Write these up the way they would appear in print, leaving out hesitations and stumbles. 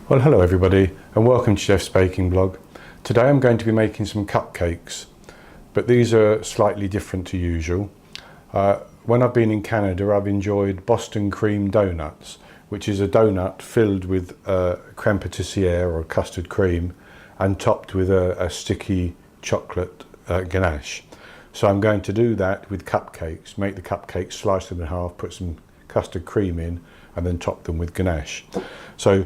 Well, hello everybody and welcome to Chef's Baking Blog. Today I'm going to be making some cupcakes, but these are slightly different to usual. When I've been in Canada, I've enjoyed Boston cream doughnuts, which is a donut filled with creme patissiere or custard cream and topped with a sticky chocolate ganache. So I'm going to do that with cupcakes, make the cupcakes, slice them in half, put some custard cream in and then top them with ganache. So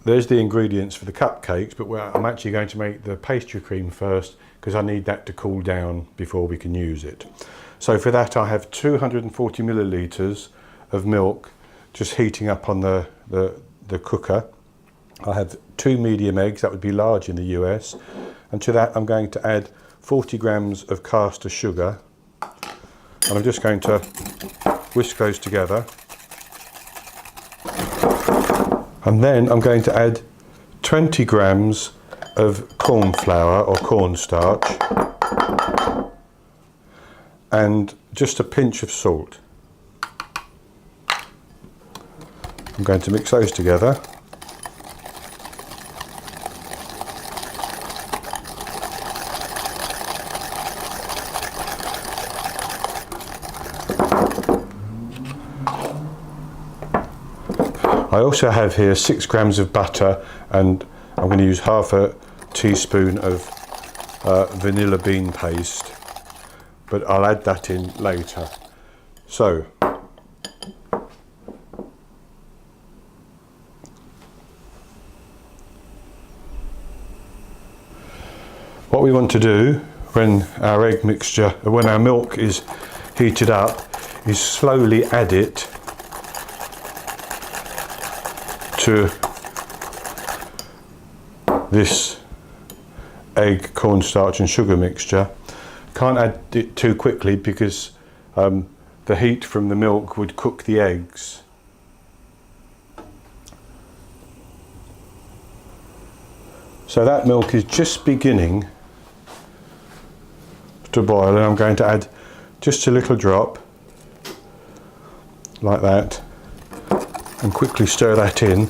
there's the ingredients for the cupcakes, but I'm actually going to make the pastry cream first because I need that to cool down before we can use it. So for that I have 240 millilitres of milk just heating up on the cooker. I have 2 medium eggs, that would be large in the US, and to that I'm going to add 40 grams of caster sugar, and I'm just going to whisk those together. And then I'm going to add 20 grams of corn flour or cornstarch and just a pinch of salt. I'm going to mix those together. I also have here 6 grams of butter, and I'm going to use half a teaspoon of vanilla bean paste, but I'll add that in later. So what we want to do when our milk is heated up, is slowly add it to this egg, cornstarch and sugar mixture. Can't add it too quickly because the heat from the milk would cook the eggs. So that milk is just beginning to boil, and I'm going to add just a little drop like that and quickly stir that in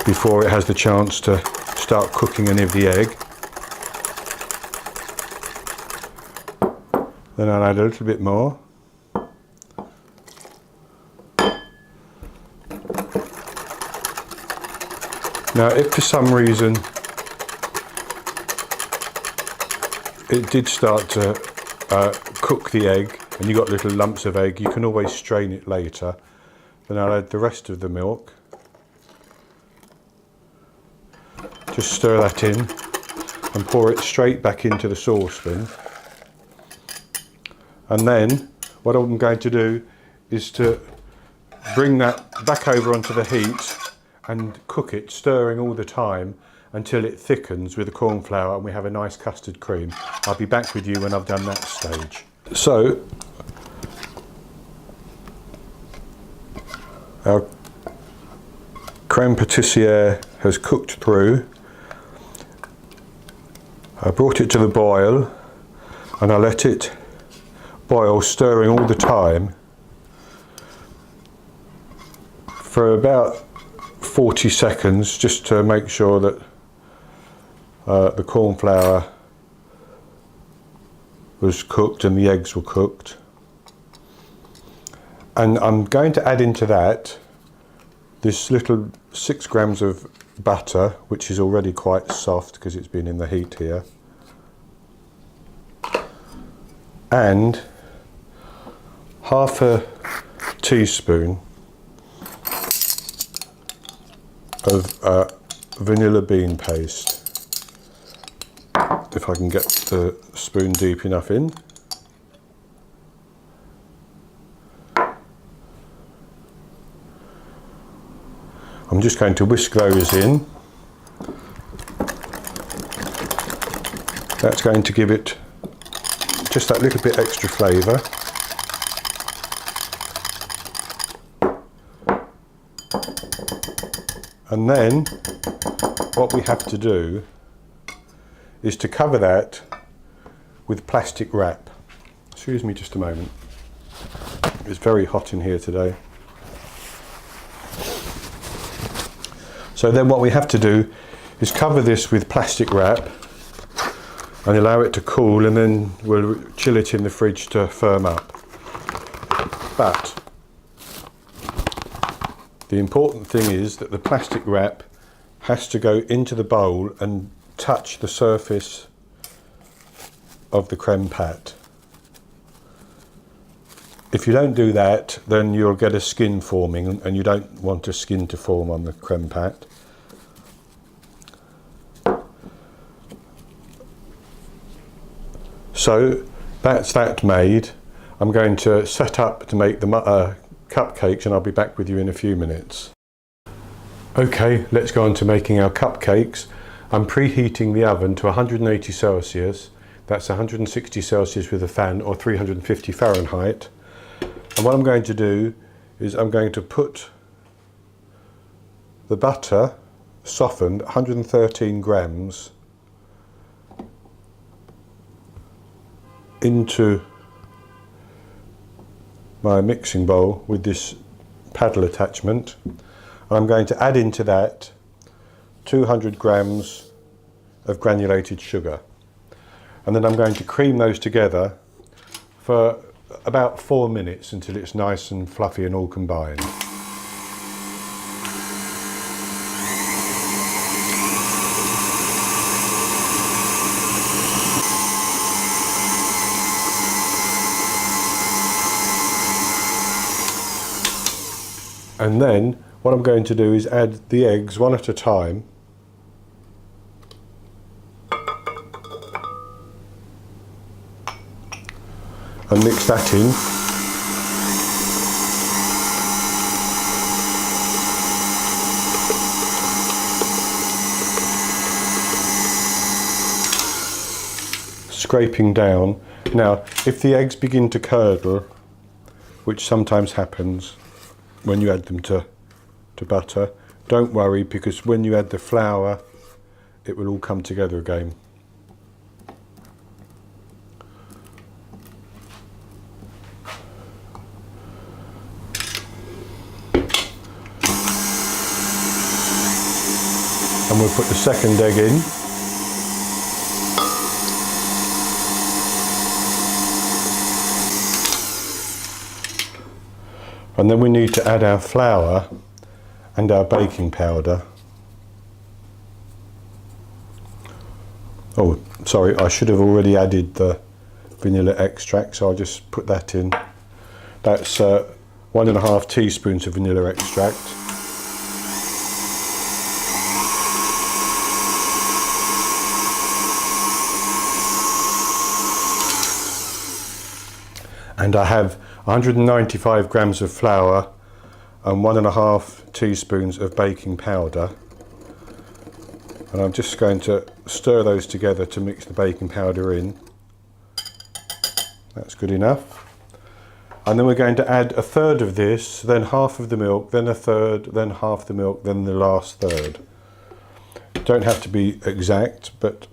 before it has the chance to start cooking any of the egg. Then I'll add a little bit more. Now if for some reason it did start to cook the egg and you got little lumps of egg, you can always strain it later. Then I'll add the rest of the milk. Just stir that in and pour it straight back into the saucepan. And then what I'm going to do is to bring that back over onto the heat and cook it, stirring all the time until it thickens with the corn flour and we have a nice custard cream. I'll be back with you when I've done that stage. So our creme patissiere has cooked through. I brought it to the boil and I let it boil, stirring all the time for about 40 seconds, just to make sure that the corn flour was cooked and the eggs were cooked. And I'm going to add into that this little 6 grams of butter, which is already quite soft because it's been in the heat here, and half a teaspoon of vanilla bean paste. If I can get the spoon deep enough in. I'm just going to whisk those in. That's going to give it just that little bit extra flavour. And then what we have to do is to cover that with plastic wrap. Excuse me just a moment. It's very hot in here today. So then what we have to do is cover this with plastic wrap and allow it to cool, and then we'll chill it in the fridge to firm up. But the important thing is that the plastic wrap has to go into the bowl and touch the surface of the creme pat. If you don't do that, then you'll get a skin forming, and you don't want a skin to form on the creme pat. So that's that made. I'm going to set up to make the cupcakes, and I'll be back with you in a few minutes. Okay, let's go on to making our cupcakes. I'm preheating the oven to 180 Celsius. That's 160 Celsius with a fan, or 350 Fahrenheit. And what I'm going to do is I'm going to put the butter, softened, 113 grams, into my mixing bowl with this paddle attachment. I'm going to add into that 200 grams of granulated sugar, and then I'm going to cream those together for about 4 minutes until it's nice and fluffy and all combined. And then what I'm going to do is add the eggs one at a time. And mix that in. Scraping down. Now, if the eggs begin to curdle, which sometimes happens when you add them to butter, don't worry, because when you add the flour, it will all come together again. And we'll put the second egg in. And then we need to add our flour and our baking powder. Oh, sorry, I should have already added the vanilla extract, so I'll just put that in. That's 1.5 teaspoons of vanilla extract. And I have 195 grams of flour and 1.5 teaspoons of baking powder. And I'm just going to stir those together to mix the baking powder in. That's good enough. And then we're going to add a third of this, then half of the milk, then a third, then half the milk, then the last third. Don't have to be exact, but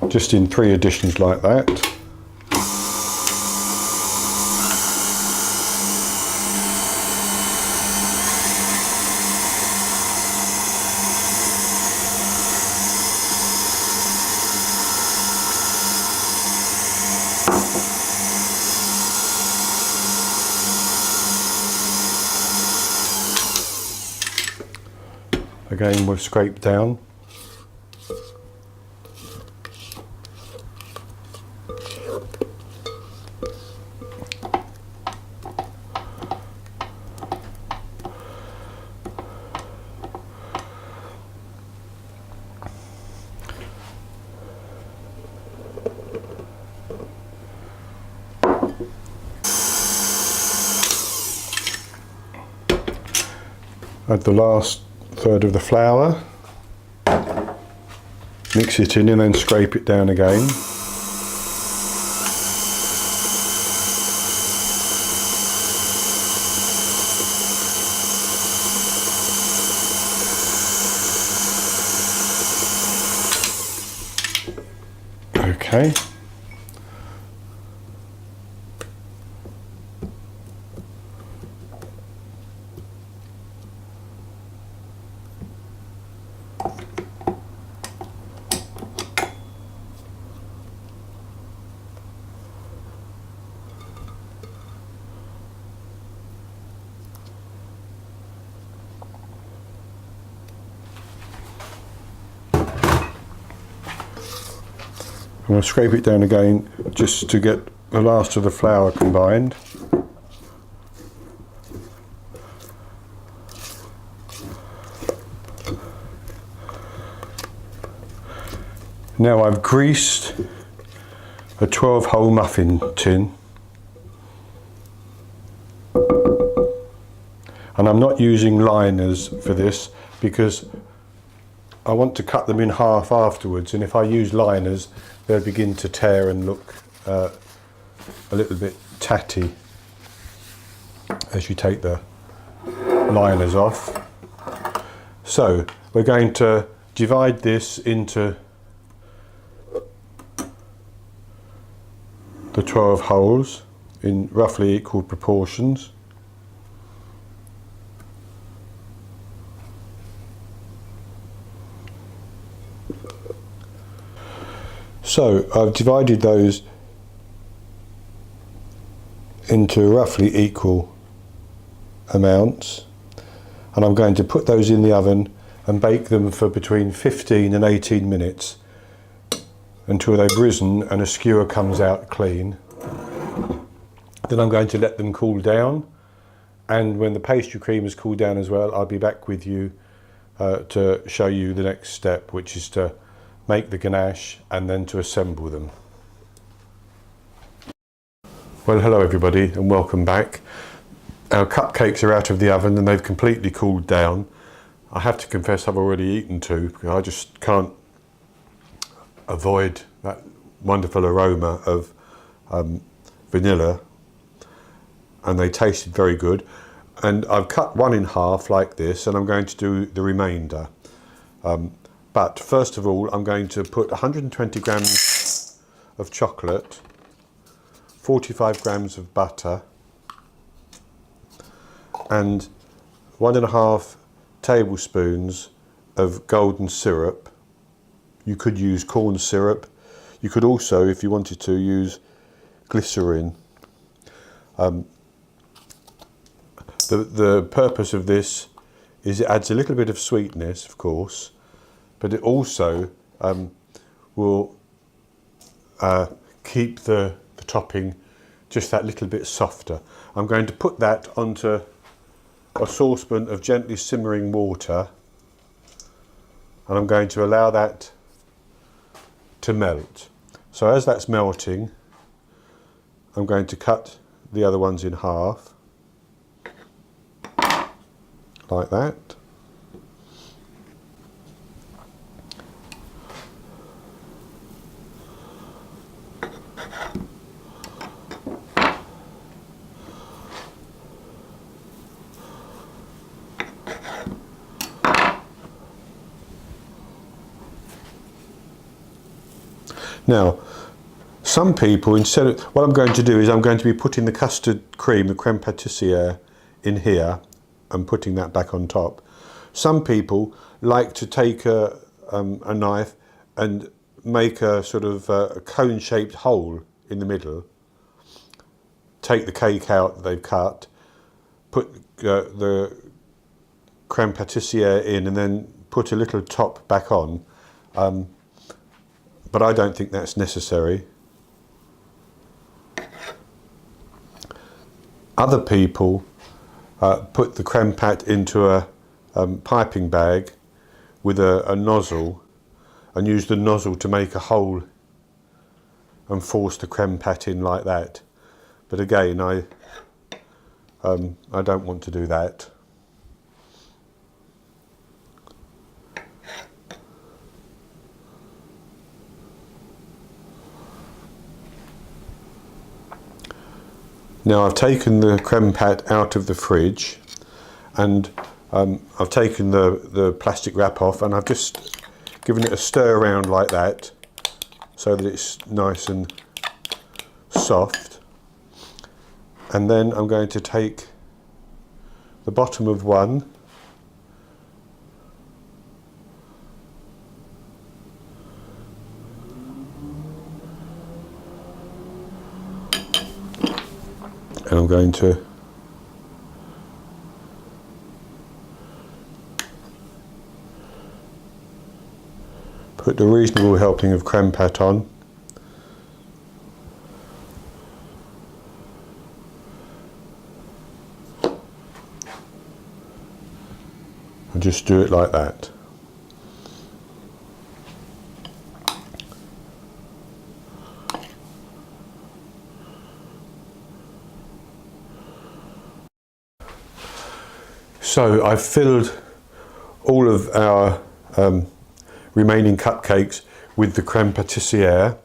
just in 3 additions like that. Again, we'll scrape down. Add the last third of the flour, mix it in and then scrape it down again. Okay. going to scrape it down again just to get the last of the flour combined. Now I've greased a 12-hole muffin tin, and I'm not using liners for this because I want to cut them in half afterwards, and if I use liners they'll begin to tear and look a little bit tatty as you take the liners off. So we're going to divide this into the 12 holes in roughly equal proportions. So I've divided those into roughly equal amounts, and I'm going to put those in the oven and bake them for between 15 and 18 minutes until they've risen and a skewer comes out clean. Then I'm going to let them cool down, and when the pastry cream has cooled down as well, I'll be back with you to show you the next step, which is to make the ganache and then to assemble them. Well, hello everybody and welcome back. Our cupcakes are out of the oven and they've completely cooled down. I have to confess I've already eaten two because I just can't avoid that wonderful aroma of vanilla, and they tasted very good. And I've cut one in half like this, and I'm going to do the remainder. But first of all, I'm going to put 120 grams of chocolate, 45 grams of butter, and 1.5 tablespoons of golden syrup. You could use corn syrup. You could also, if you wanted to, use glycerin. The purpose of this is it adds a little bit of sweetness, of course, but it also will keep the topping just that little bit softer. I'm going to put that onto a saucepan of gently simmering water, and I'm going to allow that to melt. So as that's melting, I'm going to cut the other ones in half, like that. Now, some people, instead of, what I'm going to do is I'm going to be putting the custard cream, the creme patissiere, in here and putting that back on top. Some people like to take a knife and make a sort of a cone-shaped hole in the middle, take the cake out that they've cut, put the creme patissiere in, and then put a little top back on. But I don't think that's necessary. Other people put the creme pat into a piping bag with a nozzle and use the nozzle to make a hole and force the creme pat in like that. But again, I don't want to do that. Now I've taken the creme pat out of the fridge, and I've taken the plastic wrap off, and I've just given it a stir around like that so that it's nice and soft. And then I'm going to take the bottom of one and I'm going to put a reasonable helping of creme pat on, I'll just do it like that. So I've filled all of our remaining cupcakes with the creme patissiere,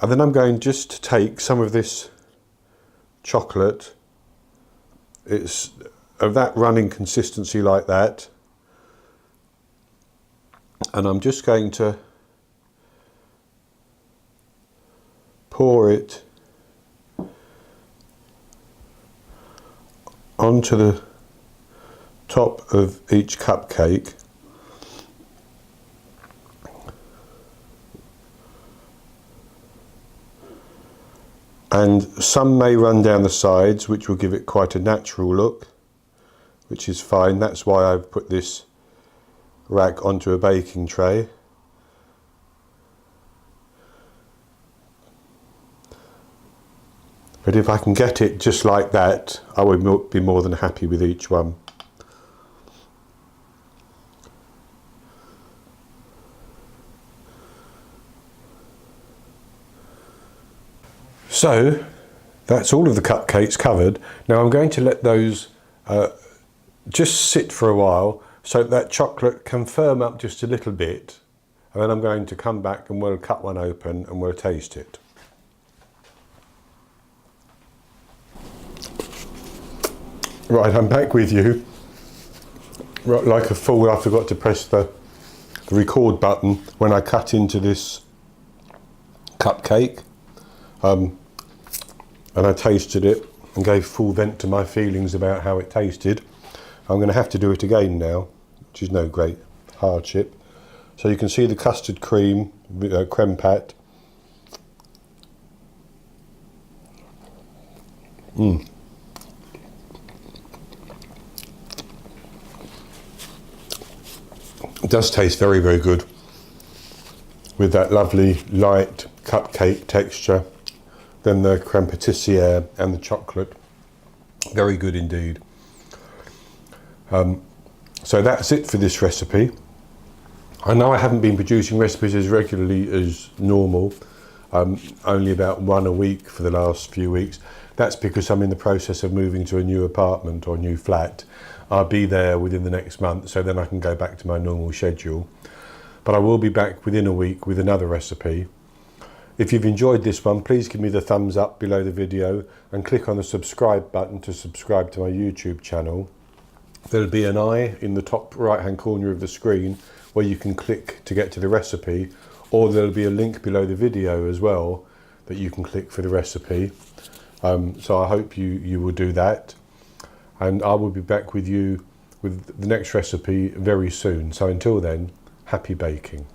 and then I'm going just to take some of this chocolate, it's of that running consistency like that, and I'm just going to pour it onto the top of each cupcake. And some may run down the sides, which will give it quite a natural look, which is fine. That's why I've put this rack onto a baking tray. But if I can get it just like that, I would be more than happy with each one. So that's all of the cupcakes covered. Now I'm going to let those just sit for a while so that chocolate can firm up just a little bit, and then I'm going to come back and we'll cut one open and we'll taste it. Right, I'm back with you. Right, like a fool, I forgot to press the record button when I cut into this cupcake. And I tasted it and gave full vent to my feelings about how it tasted. I'm going to have to do it again now, which is no great hardship. So you can see the custard cream, creme pat. It does taste very, very good, with that lovely light cupcake texture. Then the creme patissiere and the chocolate, very good indeed. So that's it for this recipe. I know I haven't been producing recipes as regularly as normal, only about one a week for the last few weeks. That's because I'm in the process of moving to a new apartment or new flat. I'll be there within the next month, so then I can go back to my normal schedule. But I will be back within a week with another recipe. If you've enjoyed this one, please give me the thumbs up below the video and click on the subscribe button to subscribe to my YouTube channel. There'll be an eye in the top right hand corner of the screen where you can click to get to the recipe, or there'll be a link below the video as well that you can click for the recipe. So I hope you will do that, and I will be back with you with the next recipe very soon. So until then, happy baking.